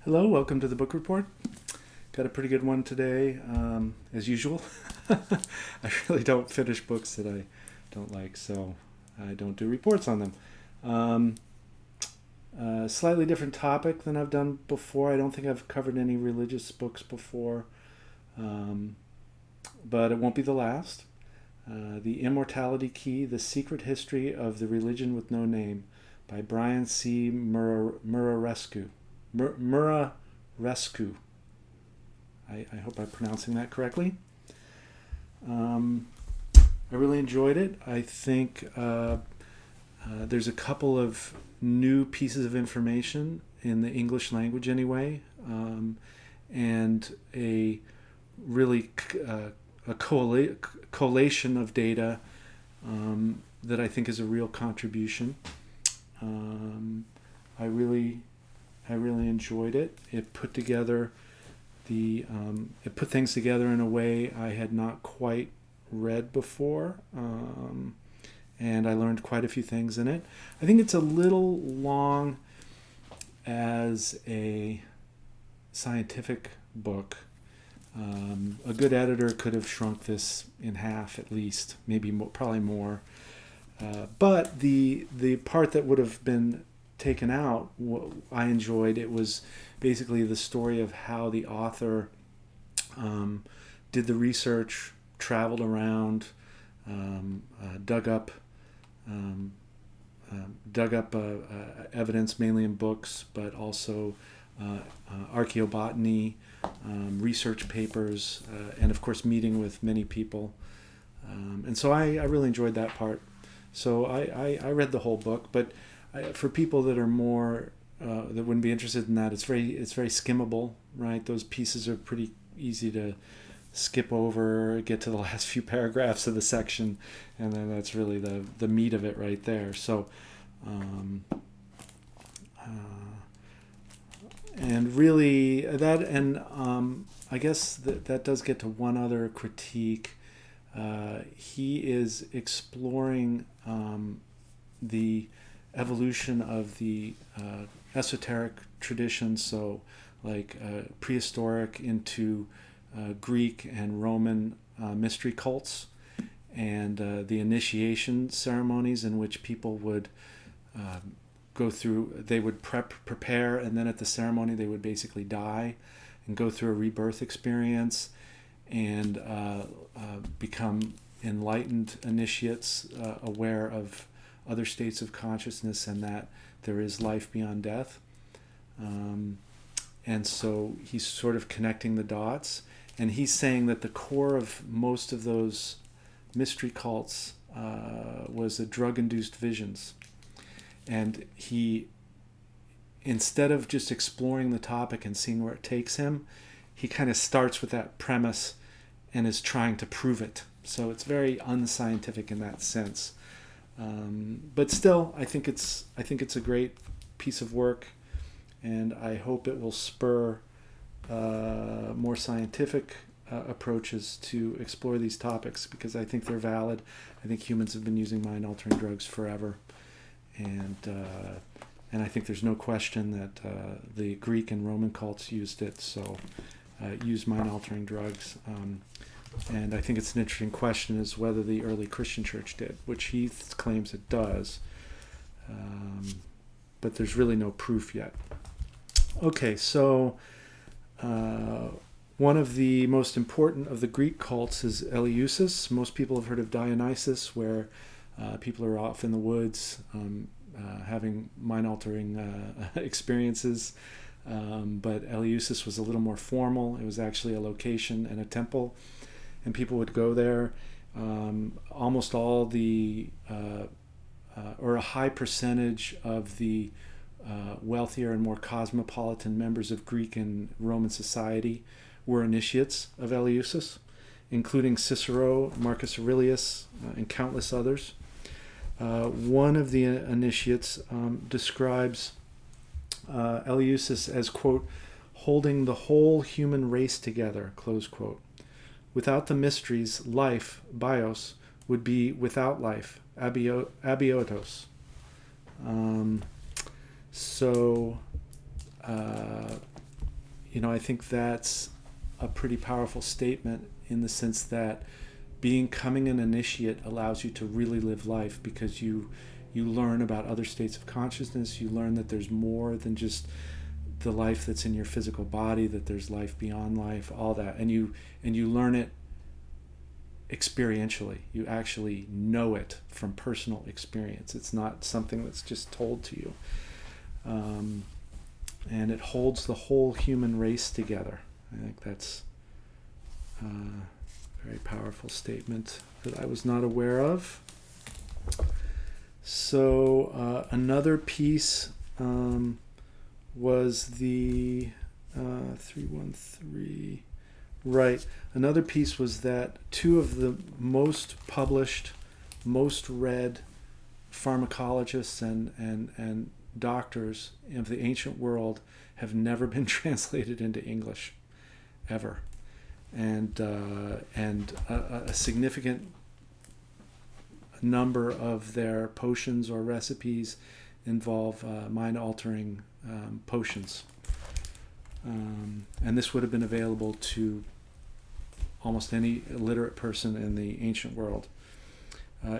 Hello, welcome to the book report. Got a pretty good one today, as usual. I really don't finish books that I don't like, so I don't do reports on them. Slightly different topic than I've done before. I don't think I've covered any religious books before, but it won't be the last. The Immortality Key, The Secret History of the Religion with No Name by Brian C. Muraresku. Muraresku. I hope I'm pronouncing that correctly. I really enjoyed it. I think there's a couple of new pieces of information in the English language anyway, and a really a collation of data that I think is a real contribution. I really enjoyed it. It put together it put things together in a way I had not quite read before, and I learned quite a few things in it. I think it's a little long as a scientific book. A good editor could have shrunk this in half at least, maybe probably more. But the part that would have been taken out, I enjoyed. It was basically the story of how the author did the research, traveled around, dug up evidence mainly in books, but also archaeobotany, research papers, and of course meeting with many people. And so I really enjoyed that part. So I read the whole book, but for people that are more that wouldn't be interested in that, it's very skimmable, right? Those pieces are pretty easy to skip over, get to the last few paragraphs of the section, and then that's really the meat of it right there. So and really that, and I guess that does get to one other critique. He is exploring the evolution of the esoteric traditions, so like prehistoric into Greek and Roman mystery cults, and the initiation ceremonies in which people would go through, they would prepare, and then at the ceremony they would basically die and go through a rebirth experience and become enlightened initiates, aware of other states of consciousness and that there is life beyond death. And so he's sort of connecting the dots, and he's saying that the core of most of those mystery cults was the drug-induced visions. And he, instead of just exploring the topic and seeing where it takes him, he kind of starts with that premise and is trying to prove it. So it's very unscientific in that sense. But still, I think it's a great piece of work, and I hope it will spur more scientific approaches to explore these topics, because I think they're valid. I think humans have been using mind-altering drugs forever, and I think there's no question that the Greek and Roman cults used it, so used mind-altering drugs. And I think it's an interesting question is whether the early Christian church did, which he claims it does. But there's really no proof yet. Okay, so one of the most important of the Greek cults is Eleusis. Most people have heard of Dionysus, where people are off in the woods having mind-altering experiences. But Eleusis was a little more formal. It was actually a location and a temple, and people would go there. Almost all the, or a high percentage of the wealthier and more cosmopolitan members of Greek and Roman society were initiates of Eleusis, including Cicero, Marcus Aurelius, and countless others. One of the initiates describes Eleusis as, quote, holding the whole human race together, close quote. Without the mysteries, life, bios, would be without life, abiotos. So I think that's a pretty powerful statement in the sense that becoming an initiate allows you to really live life, because you learn about other states of consciousness. You learn that there's more than just the life that's in your physical body, that there's life beyond life, all that, and you learn it experientially. You actually know it from personal experience. It's not something that's just told to you, and it holds the whole human race together. I think that's a very powerful statement that I was not aware of. So another piece was the 313. Right. Another piece was that two of the most published, most read pharmacologists and doctors of the ancient world have never been translated into English, ever. And a significant number of their potions or recipes involve mind-altering potions. And this would have been available to almost any illiterate person in the ancient world.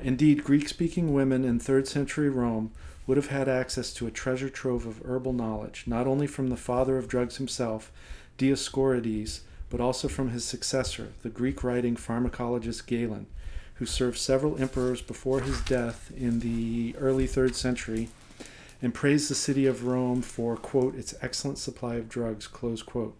Indeed, Greek-speaking women in 3rd century Rome would have had access to a treasure trove of herbal knowledge, not only from the father of drugs himself, Dioscorides, but also from his successor, the Greek-writing pharmacologist Galen, who served several emperors before his death in the early 3rd century, and praised the city of Rome for, quote, its excellent supply of drugs, close quote.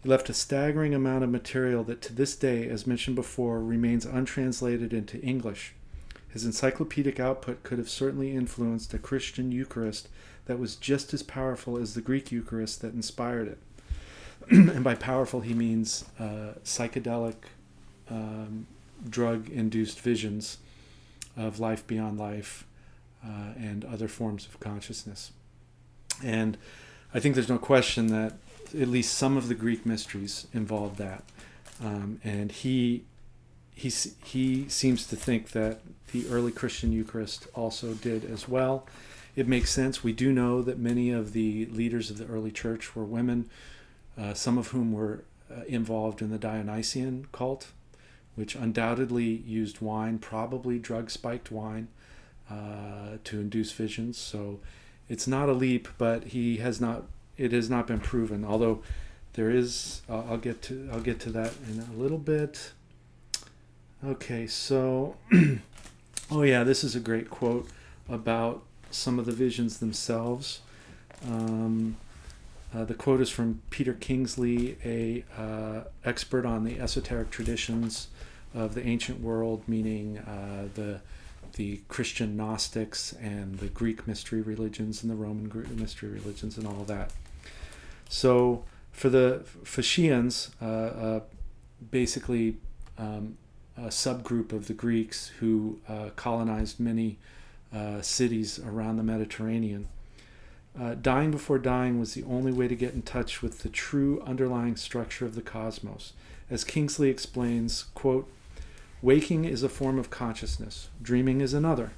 He left a staggering amount of material that to this day, as mentioned before, remains untranslated into English. His encyclopedic output could have certainly influenced a Christian Eucharist that was just as powerful as the Greek Eucharist that inspired it. And by powerful, he means psychedelic, drug-induced visions of life beyond life, and other forms of consciousness. And I think there's no question that at least some of the Greek mysteries involve that. And he seems to think that the early Christian Eucharist also did as well. It makes sense. We do know that many of the leaders of the early church were women, some of whom were involved in the Dionysian cult, which undoubtedly used wine, probably drug-spiked wine, to induce visions. So it's not a leap, but it has not been proven. Although there is, I'll get to that in a little bit. Okay, so oh yeah, this is a great quote about some of the visions themselves. The quote is from Peter Kingsley, a expert on the esoteric traditions of the ancient world, meaning the Christian Gnostics and the Greek mystery religions and the Roman mystery religions and all that. So for the Phocaeans, basically a subgroup of the Greeks who colonized many cities around the Mediterranean, dying before dying was the only way to get in touch with the true underlying structure of the cosmos. As Kingsley explains, quote, waking is a form of consciousness, dreaming is another,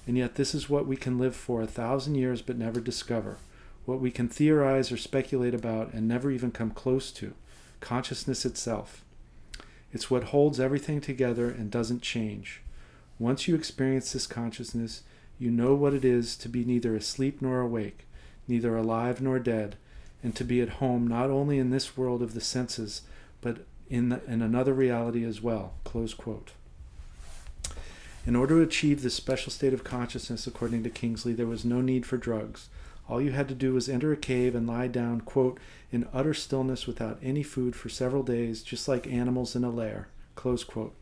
and yet this is what we can live for 1,000 years but never discover, what we can theorize or speculate about and never even come close to, consciousness itself. It's what holds everything together and doesn't change. Once you experience this consciousness, you know what it is to be neither asleep nor awake, neither alive nor dead, and to be at home not only in this world of the senses, but in another reality as well, close quote. In order to achieve this special state of consciousness, according to Kingsley, there was no need for drugs. All you had to do was enter a cave and lie down, quote, in utter stillness without any food for several days, just like animals in a lair, close quote.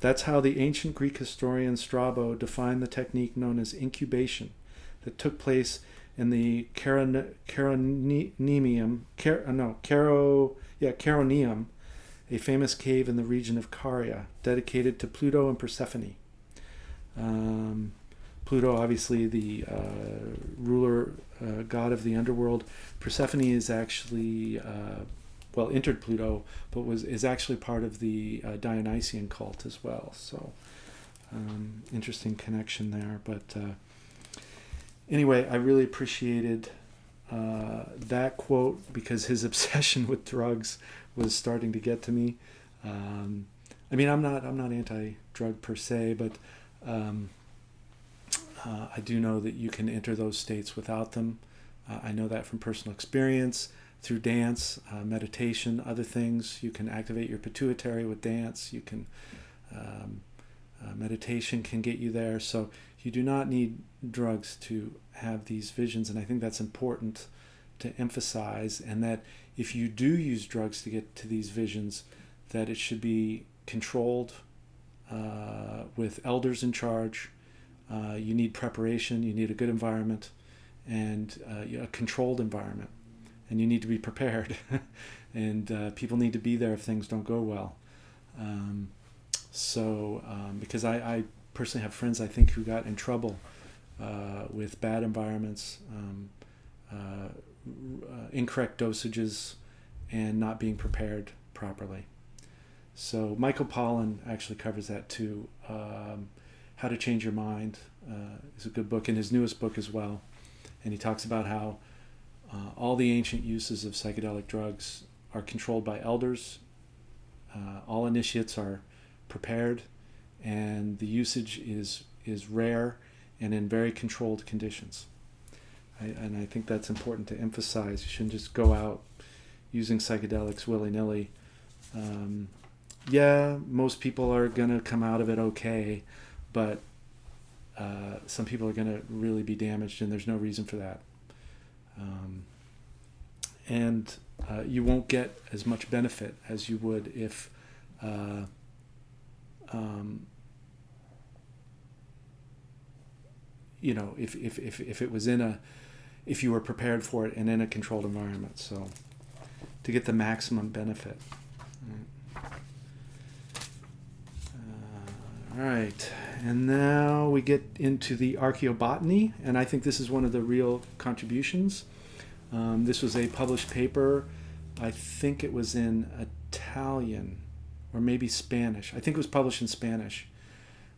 That's how the ancient Greek historian Strabo defined the technique known as incubation that took place in the Charoneum, a famous cave in the region of Caria, dedicated to Pluto and Persephone. Pluto, obviously the ruler god of the underworld. Persephone is actually, entered Pluto, but is actually part of the Dionysian cult as well. So, interesting connection there. But anyway, I really appreciated that quote because his obsession with drugs was starting to get to me. I mean, I'm not anti-drug per se, but I do know that you can enter those states without them. I know that from personal experience, through dance, meditation, other things. You can activate your pituitary with dance. You can meditation can get you there. So you do not need drugs to have these visions, and I think that's important to emphasize. And that if you do use drugs to get to these visions, that it should be controlled with elders in charge. You need preparation. You need a good environment and a controlled environment. And you need to be prepared. And people need to be there if things don't go well. Because I personally have friends, I think, who got in trouble with bad environments, incorrect dosages, and not being prepared properly. So Michael Pollan actually covers that too. How to Change Your Mind is a good book, and his newest book as well. And he talks about how all the ancient uses of psychedelic drugs are controlled by elders. All initiates are prepared, and the usage is rare and in very controlled conditions. And I think that's important to emphasize. You shouldn't just go out using psychedelics willy-nilly. Yeah, most people are going to come out of it okay, but some people are going to really be damaged, and there's no reason for that. And you won't get as much benefit as you would if if it was if you were prepared for it and in a controlled environment. So to get the maximum benefit. All right, and now we get into the Archaeobotany, and I think this is one of the real contributions. This was a published paper. I think it was in Italian or maybe Spanish. I think it was published in Spanish.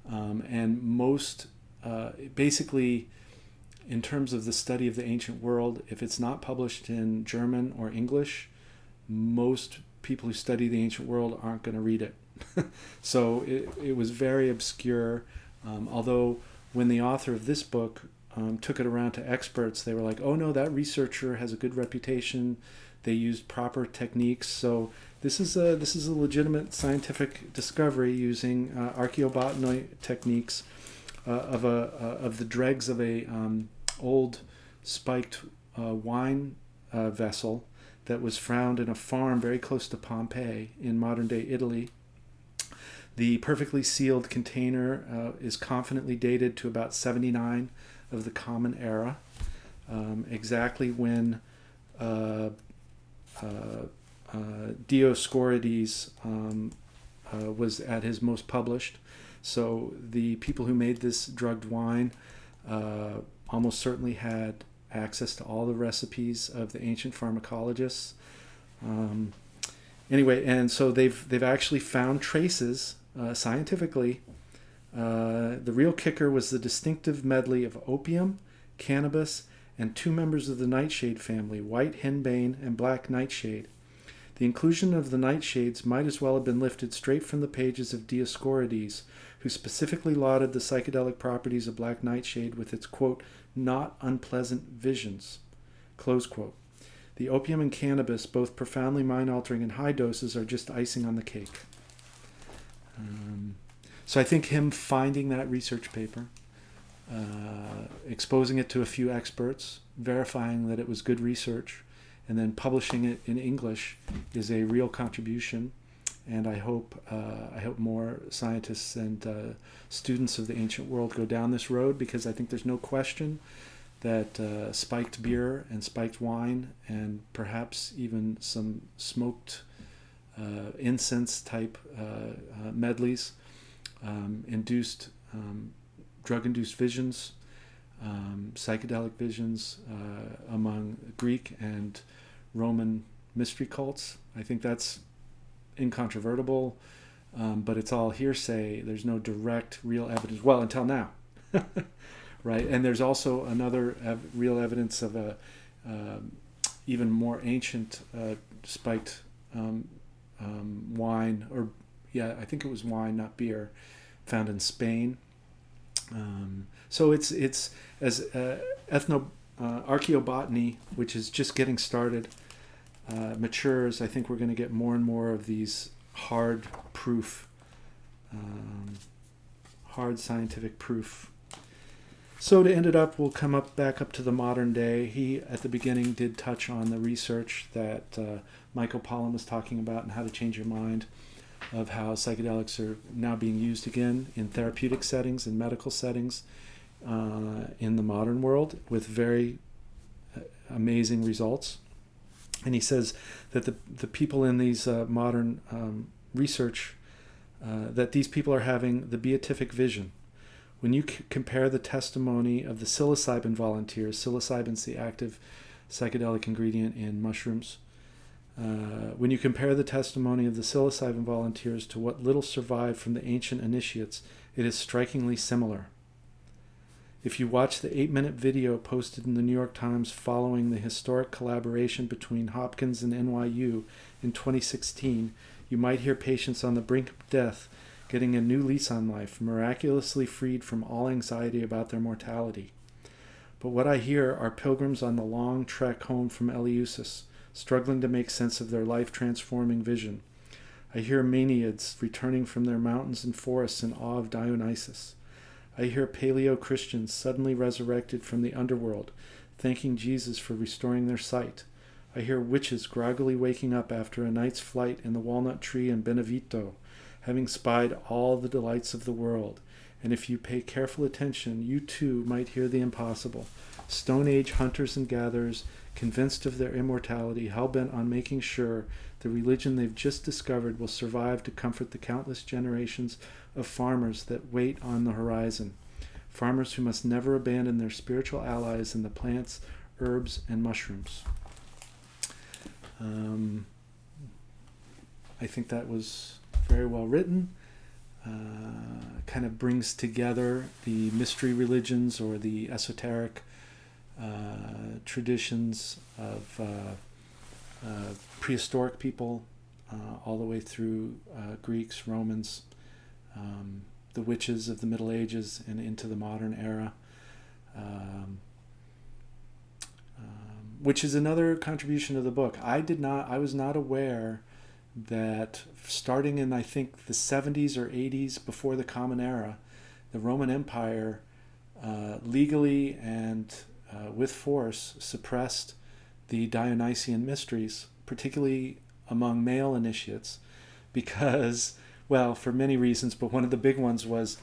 And most, basically, in terms of the study of the ancient world, if it's not published in German or English, most people who study the ancient world aren't going to read it. So it was very obscure, although when the author of this book took it around to experts, they were like, oh no, that researcher has a good reputation, they used proper techniques. So this is a legitimate scientific discovery using archaeobotany techniques of the dregs of a old spiked wine vessel that was found in a farm very close to Pompeii in modern day Italy. The perfectly sealed container is confidently dated to about 79 of the Common Era, exactly when Dioscorides was at his most published. So the people who made this drugged wine almost certainly had access to all the recipes of the ancient pharmacologists. Anyway, and so they've actually found traces scientifically. The real kicker was the distinctive medley of opium, cannabis, and two members of the nightshade family, white henbane and black nightshade. The inclusion of the nightshades might as well have been lifted straight from the pages of Dioscorides, who specifically lauded the psychedelic properties of black nightshade with its, quote, not unpleasant visions, close quote. The opium and cannabis, both profoundly mind-altering in high doses, are just icing on the cake. So I think him finding that research paper, exposing it to a few experts, verifying that it was good research, and then publishing it in English is a real contribution. And I hope more scientists and students of the ancient world go down this road, because I think there's no question that spiked beer and spiked wine and perhaps even some smoked incense type medleys induced drug-induced visions, psychedelic visions among Greek and Roman mystery cults. I think that's incontrovertible, but it's all hearsay. There's no direct real evidence, well, until now. Right? And there's also another real evidence of even more ancient spiked wine, or I think it was wine, not beer, found in Spain. So it's as archaeobotany, which is just getting started, matures. I think we're going to get more and more of these hard scientific proof. So to end it up, we'll come back up to the modern day. He, at the beginning, did touch on the research that Michael Pollan was talking about and how to change your mind, of how psychedelics are now being used again in therapeutic settings and medical settings in the modern world with very amazing results. And he says that the people in these modern research, that these people are having the beatific vision. When you compare the testimony of the psilocybin volunteers, psilocybin's the active psychedelic ingredient in mushrooms. When you compare the testimony of the psilocybin volunteers to what little survived from the ancient initiates, it is strikingly similar. If you watch the 8-minute video posted in the New York Times following the historic collaboration between Hopkins and NYU in 2016, you might hear patients on the brink of death getting a new lease on life, miraculously freed from all anxiety about their mortality. But what I hear are pilgrims on the long trek home from Eleusis, struggling to make sense of their life-transforming vision. I hear Maenads returning from their mountains and forests in awe of Dionysus. I hear paleo-Christians suddenly resurrected from the underworld, thanking Jesus for restoring their sight. I hear witches groggily waking up after a night's flight in the walnut tree in Benevento, having spied all the delights of the world. And if you pay careful attention, you too might hear the impossible. Stone Age hunters and gatherers, convinced of their immortality, hell-bent on making sure the religion they've just discovered will survive to comfort the countless generations of farmers that wait on the horizon. Farmers who must never abandon their spiritual allies in the plants, herbs, and mushrooms. I think that was very well written. Kind of brings together the mystery religions or the esoteric traditions of prehistoric people, all the way through Greeks, Romans, the witches of the Middle Ages, and into the modern era, which is another contribution to the book. I was not aware that starting in, I think, the 70s or 80s, before the Common Era, the Roman Empire legally and with force suppressed the Dionysian mysteries, particularly among male initiates, because, well, for many reasons, but one of the big ones was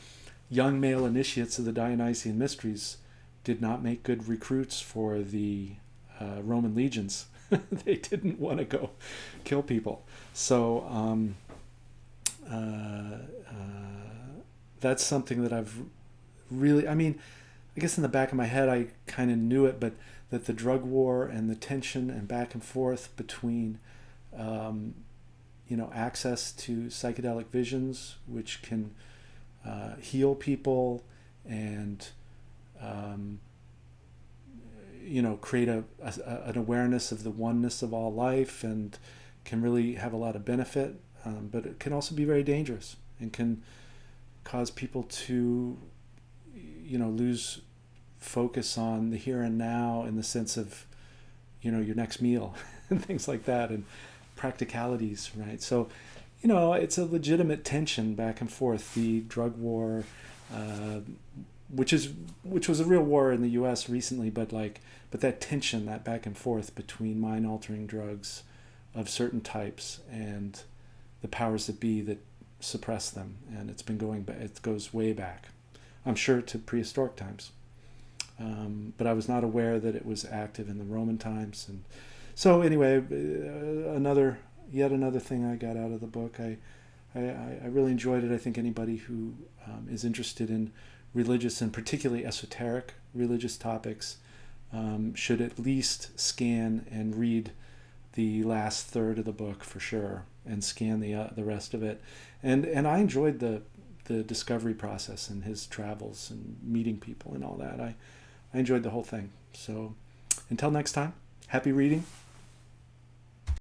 young male initiates of the Dionysian mysteries did not make good recruits for the Roman legions. They didn't want to go kill people. So that's something that I've really, I mean, I guess in the back of my head I kind of knew it, but that the drug war and the tension and back and forth between access to psychedelic visions, which can heal people and create an awareness of the oneness of all life, and can really have a lot of benefit, but it can also be very dangerous and can cause people to lose focus on the here and now, in the sense of your next meal and things like that, and practicalities, right? So it's a legitimate tension back and forth, the drug war, which was a real war in the US recently, but that tension, that back and forth between mind altering drugs of certain types and the powers that be that suppress them, and it's been going back, it goes way back, I'm sure, to prehistoric times, but I was not aware that it was active in the Roman times. And so anyway, yet another thing I got out of the book. I really enjoyed it. I think anybody who is interested in religious and particularly esoteric religious topics should at least scan and read the last third of the book for sure, and scan the rest of it. And I enjoyed the discovery process and his travels and meeting people and all that. I enjoyed the whole thing. So until next time, Happy reading.